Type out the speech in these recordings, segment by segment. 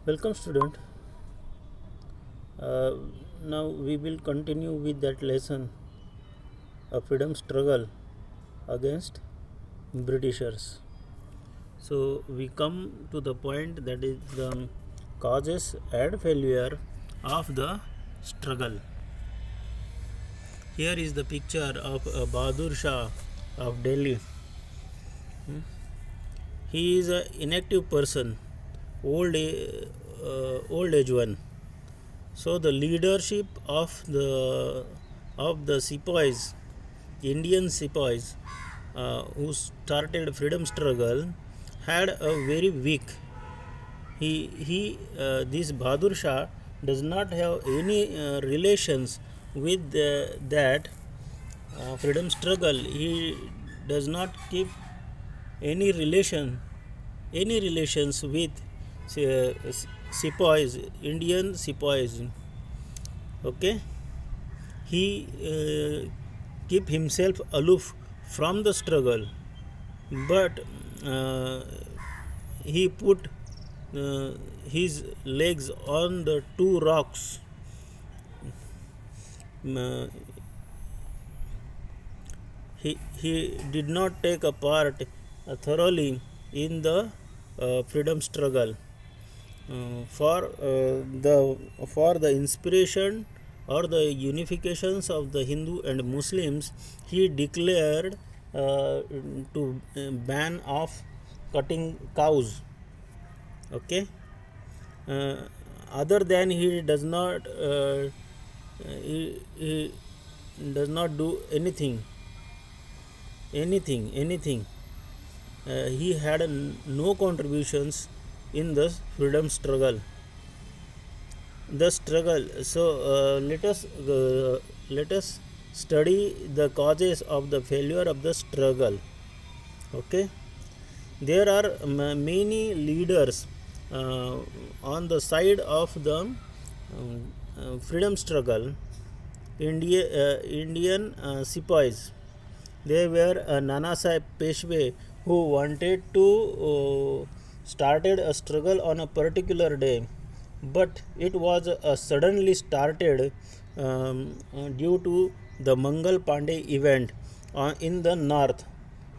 Welcome, student. Uh, Now we will continue with that lesson, a freedom struggle against Britishers. So we come to the point that is the causes and failure of the struggle. Here is the picture of Bahadur Shah of Delhi. He is an inactive person, old age one. So the leadership of the sepoys, Indian sepoys, who started freedom struggle, had a very weak. This Bahadur Shah does not have any relations with that freedom struggle. He does not keep any relations with sepoys, Indian sepoys. Okay, he keep himself aloof from the struggle, but uh, he put his legs on the two rocks. Uh, he did not take a part thoroughly in the freedom struggle. For the inspiration or the unifications of the Hindu and Muslims, he declared to ban of cutting cows. Okay, uh, other than he does not he does not do anything. He had no contributions in the freedom struggle. The struggle. So let us study the causes of the failure of the struggle. Okay, there are many leaders on the side of the freedom struggle. Indian sepoys. They were Nana Sahib Peshwe, who wanted to started a struggle on a particular day, but it was suddenly started due to the Mangal Pandey event in the north.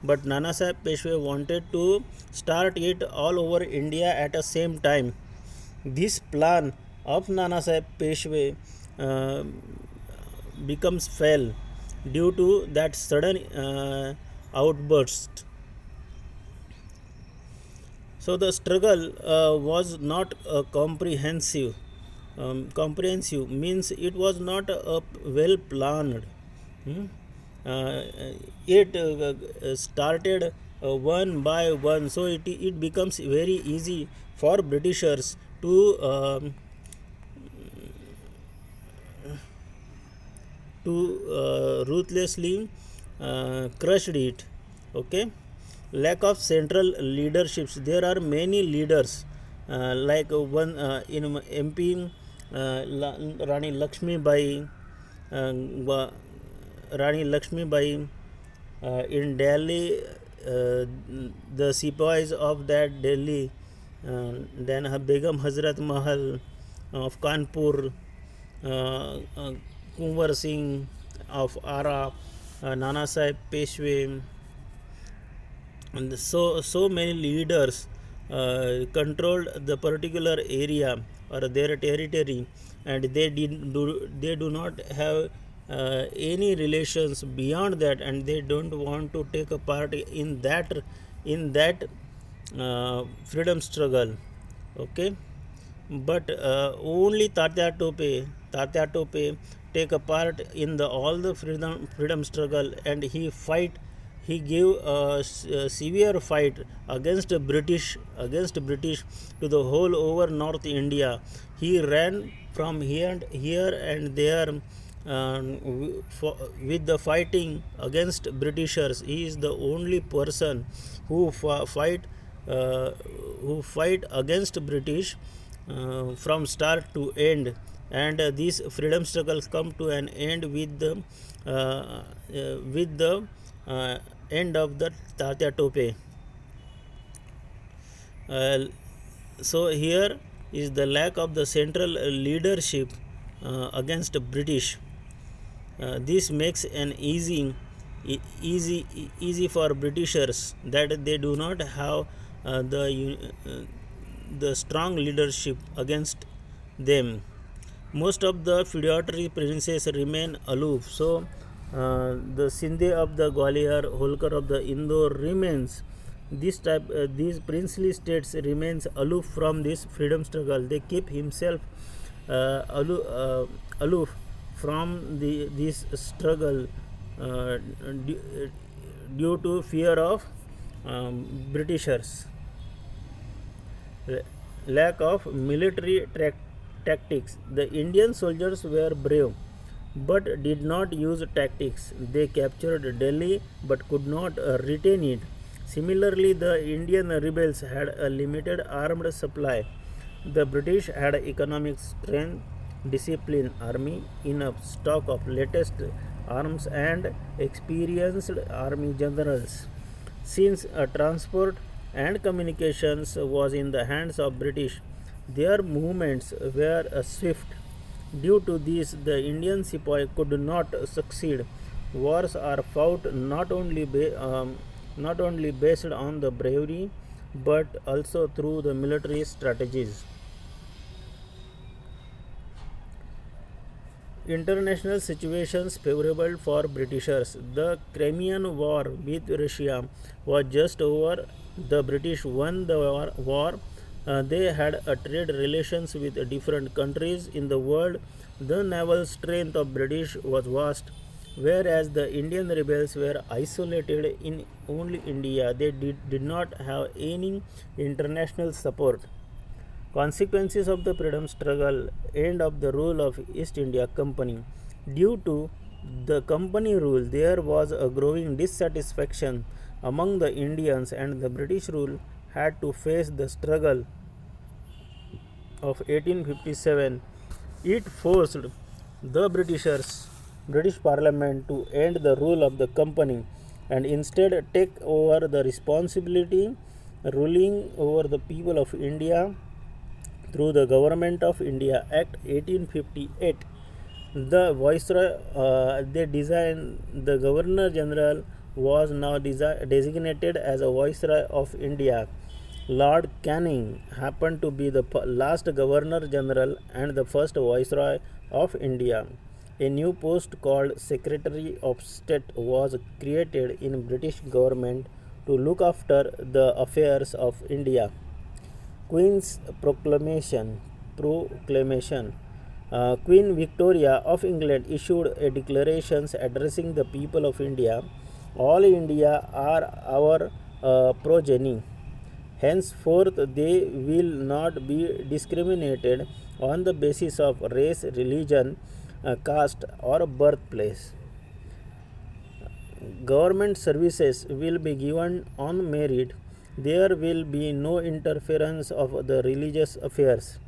But Nana Sahib Peshwe wanted to start it all over India at the same time. This plan of Nana Sahib Peshwe uh, becomes fail due to that sudden outburst. So the struggle was not comprehensive means it was not well planned. Hmm? Uh, it started one by one, so it becomes very easy for Britishers to ruthlessly crushed it. Okay, lack of central leaderships. There are many leaders like one in MP, Rani Lakshmi Bai, Rani Lakshmi Bai. In Delhi, the sepoys of that Delhi, then Begum Hazrat Mahal of Kanpur, Kunwar Singh of Ara, Nana Sahib Peshwe, and so many leaders controlled the particular area or their territory, and they do not have any relations beyond that, and they don't want to take a part in that freedom struggle. Okay, but only Tatya Tope take a part in the all the freedom struggle, and he gave a severe fight against British to the whole over North India. He ran from here and there with the fighting against Britishers. He is the only person who uh, fight against British from start to end, and these freedom struggles come to an end with the end of the Tatya Tope. Uh, so here is the lack of the central leadership against British. This makes an easy for Britishers that they do not have the strong leadership against them. Most of the feudatory princes remain aloof. So, the Sindhe of the Gwalior, Holkar of the Indore remains. These princely states remains aloof from this freedom struggle. They keep himself aloof from this struggle uh, due, due to fear of Britishers. Lack of military tactics. The Indian soldiers were brave but did not use tactics. They captured Delhi but could not retain it. Similarly, the Indian rebels had a limited armed supply. The British had economic strength, disciplined army, enough stock of latest arms, and experienced army generals. Since transport and communications was in the hands of British, their movements were swift. Due to this, the Indian sepoy could not succeed. Wars are fought not only based on the bravery but also through the military strategies. International situations favorable for Britishers. The Crimean War with Russia was just over. The British won the war. They had a trade relations with different countries in the world. The naval strength of British was vast, whereas the Indian rebels were isolated in only India. They did not have any international support. Consequences of the freedom struggle. End of the rule of East India Company. Due to the company rule, there was a growing dissatisfaction among the Indians, and the British rule had to face the struggle of 1857. It forced the British Parliament to end the rule of the company and instead take over the responsibility ruling over the people of India through the Government of India Act 1858. The Viceroy, they designed the Governor General was now designated as a Viceroy of India. Lord Canning happened to be the last Governor General and the first Viceroy of India. A new post called Secretary of State was created in British government to look after the affairs of India. Queen's proclamation. Queen Victoria of England issued a declaration addressing the people of India. All India are our progeny. Henceforth, they will not be discriminated on the basis of race, religion, caste, or birthplace. Government services will be given on merit. There will be no interference of the religious affairs.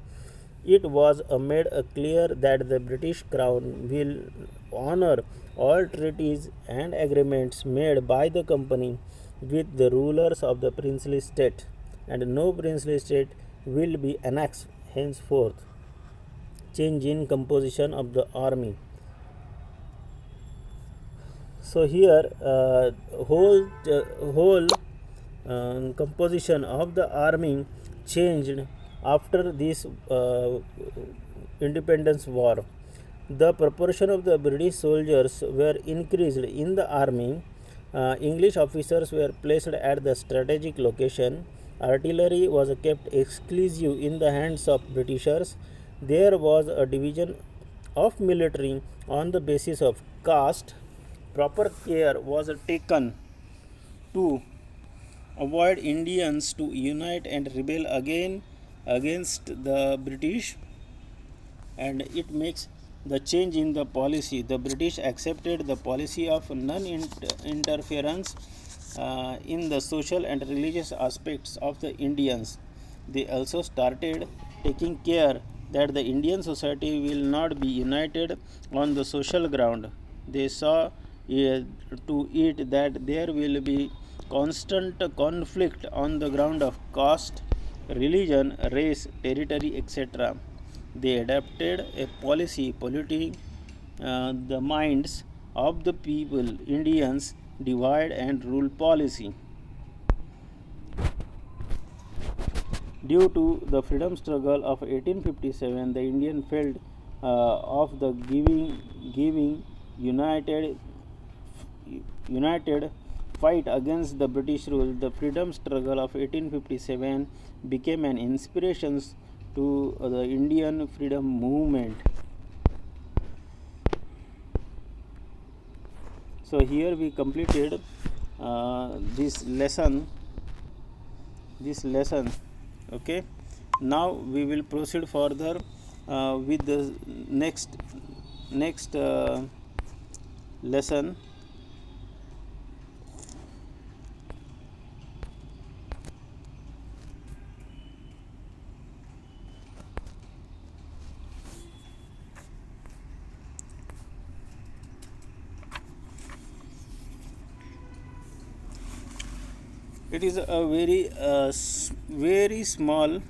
It was made clear that the British Crown will honor all treaties and agreements made by the company with the rulers of the princely state, and no princely state will be annexed henceforth. Change in composition of the army. So here whole composition of the army changed after this independence war. The proportion of the British soldiers were increased in the army. English officers were placed at the strategic location. Artillery was kept exclusive in the hands of Britishers. There was a division of military on the basis of caste. Proper care was taken to avoid Indians to unite and rebel again against the British, and it makes the change in the policy. The British accepted the policy of non-interference in the social and religious aspects of the Indians. They also started taking care that the Indian society will not be united on the social ground. They saw to it that there will be constant conflict on the ground of caste religion, race, territory, etc. They adopted a policy polluting the minds of the people. Indians divide and rule policy. Due to the freedom struggle of 1857, the Indian felt of the giving united united fight against the British rule. The freedom struggle of 1857 became an inspiration to the Indian freedom movement. So here we completed this lesson. Okay, now we will proceed further with the next lesson. It is a very small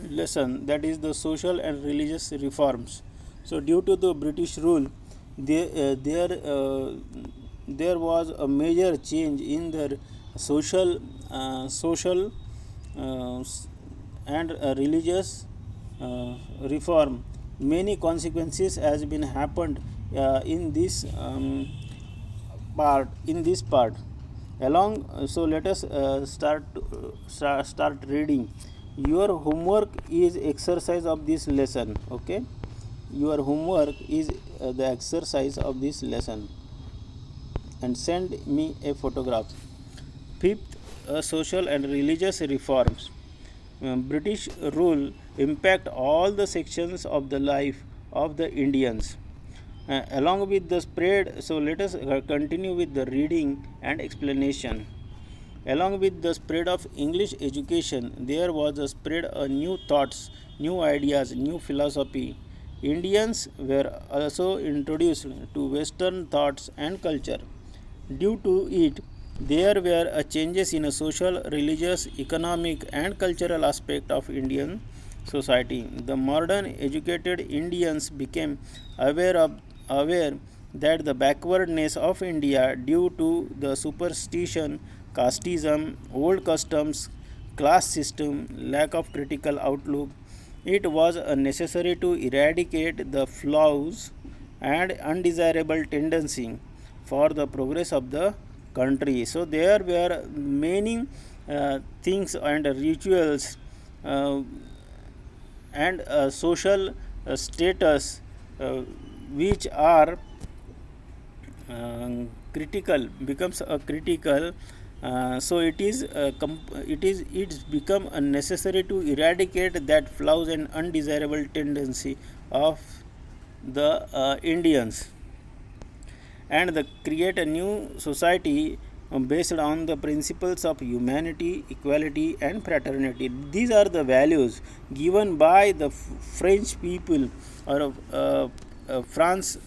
lesson, that is the social and religious reforms. So due to the British rule, there was a major change in their social and religious reform. Many consequences has been happened in this part along. So let us start reading. Your homework is exercise of this lesson. Okay, your homework is the exercise of this lesson, and send me a photograph. Fifth, social and religious reforms. British rule impact all the sections of the life of the Indians. Along with the spread, so let us continue with the reading and explanation. Along with the spread of English education, there was a spread of new thoughts, new ideas, new philosophy. Indians were also introduced to Western thoughts and culture. Due to it, there were changes in a social, religious, economic, and cultural aspect of Indian society. The modern educated Indians became aware that the backwardness of India due to the superstition, casteism, old customs, class system, lack of critical outlook, it was necessary to eradicate the flaws and undesirable tendency for the progress of the country. So there were many things and rituals and social status which are critical becomes a critical. So it's become necessary to eradicate that flaws and undesirable tendency of the Indians, and create a new society based on the principles of humanity, equality, and fraternity. These are the values given by the French people or France.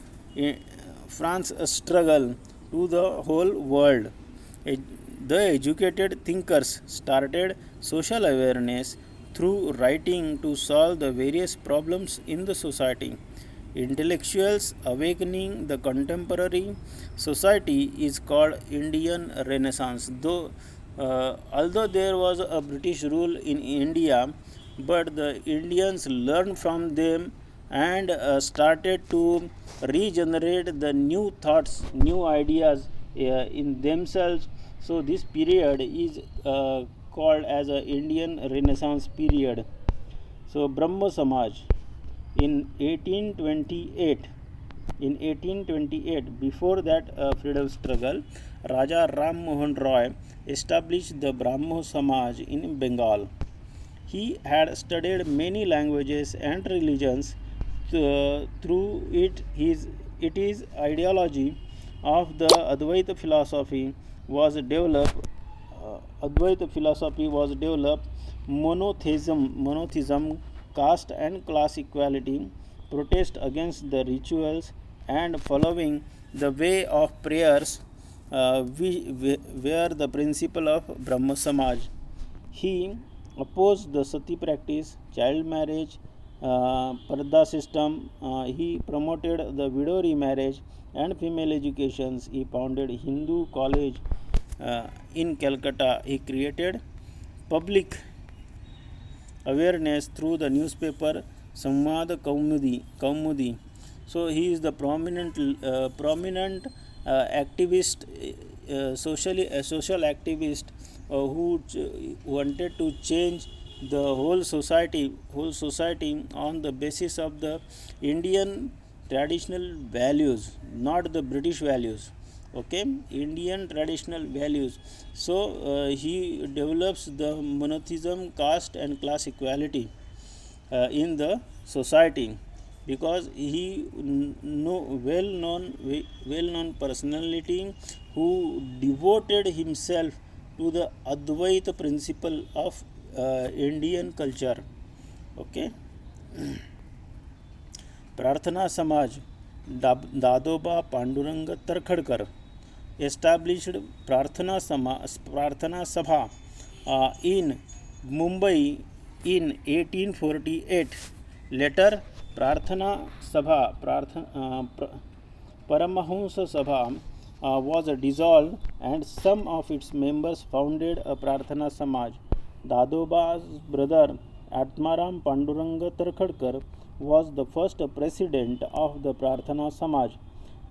France struggle to the whole world. The educated thinkers started social awareness through writing to solve the various problems in the society. Intellectuals awakening the contemporary society is called Indian Renaissance. Although there was a British rule in India, but the Indians learned from them and started to regenerate the new thoughts, new ideas in themselves. So this period is called as a Indian Renaissance period. So Brahmo Samaj in 1828, before that freedom struggle, Raja Ram Mohan Roy established the Brahmo Samaj in Bengal. He had studied many languages and religions. Through his ideology of the Advaita philosophy was developed. Monotheism, caste and class equality, protest against the rituals and following the way of prayers were the principle of Brahma Samaj. He opposed the sati practice, child marriage, parda system. He promoted the widow remarriage and female educations. He founded Hindu college in Calcutta. He created public awareness through the newspaper Samvad Kaumudi. So he is the prominent activist, social activist who wanted to change the whole society on the basis of the Indian traditional values, not the British values. Okay, Indian traditional values. So he develops the monotheism, caste and class equality in the society, because he well known personality who devoted himself to the Advaita principle of Indian culture. Okay. Prarthana Samaj, Dadoba Panduranga Tarkhadkar established Prarthana Sabha in Mumbai in 1848. Later, Prarthana Sabha, Paramahansa Sabha was dissolved, and some of its members founded a Prarthana Samaj. Dadoba's brother Atmaram Panduranga Tarkhadkar was the first president of the Prarthana Samaj.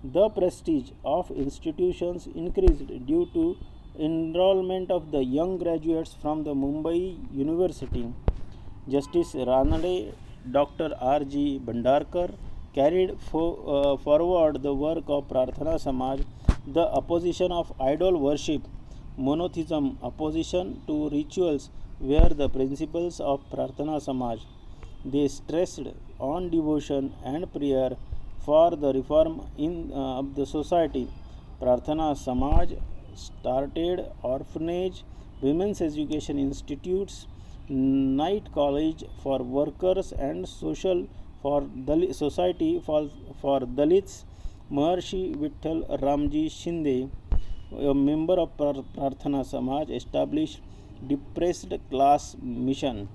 The prestige of institutions increased due to enrollment of the young graduates from the Mumbai University. Justice Ranade, Dr. R.G. Bhandarkar carried forward the work of Prarthana Samaj. The opposition of idol worship, monotheism, opposition to rituals were the principles of Prarthana Samaj. They stressed on devotion and prayer for the reform of the society. Prarthana Samaj started orphanage, women's education institutes, night college for workers and society for Dalits. Maharshi Vittal Ramji Shinde, a member of Prarthana Samaj, established depressed classes mission.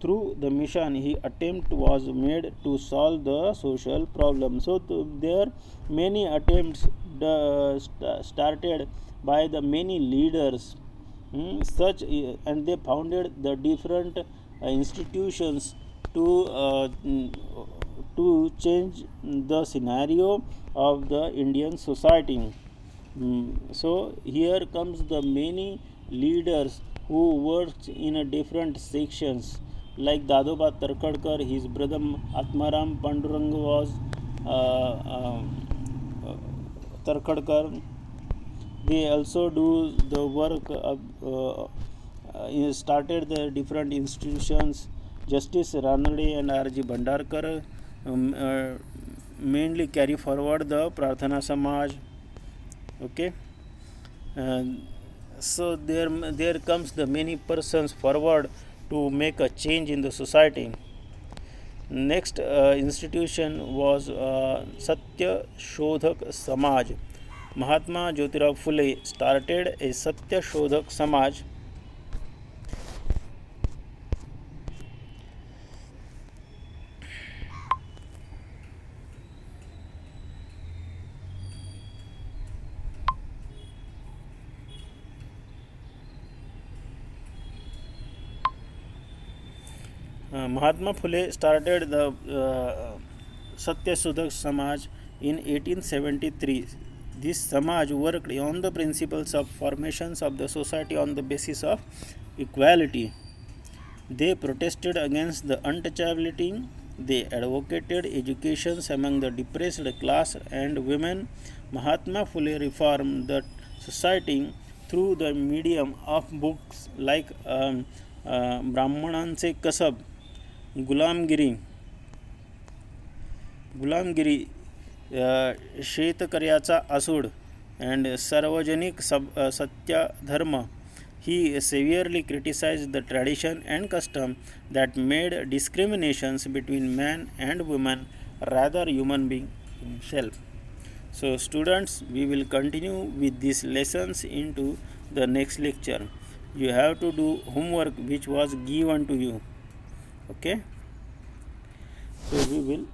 Through the mission, his attempt was made to solve the social problem. So there many attempts started by the many leaders, and they founded the different institutions to change the scenario of the Indian society. So here comes the many leaders who worked in a different sections, like Dadoba Tarkhadkar. His brother Atmaram Panduranga was Tarkhadkar. They also do the work of started the different institutions. Justice Ranade and R.G. Bhandarkar mainly carry forward the Prarthana Samaj. Okay. So there comes the many persons forward to make a change in the society. Next institution was Satya Shodhak Samaj. Mahatma Jyotirao Phule started a Satya Shodhak Samaj. Mahatma Phule started the Satya Shodhak Samaj in 1873. This Samaj worked on the principles of formations of the society on the basis of equality. They protested against the untouchability. They advocated education among the depressed class and women. Mahatma Phule reformed the society through the medium of books like Brahmananse Kasab, गुलामगिरी शेतकऱ्याचा आसूड and सार्वजनिक सत्याधर्म. He severely criticized the tradition and custom that made discriminations between men and women rather human being himself. So students, we will continue with these lessons into the next lecture. You have to do homework which was given to you. Okay, so we will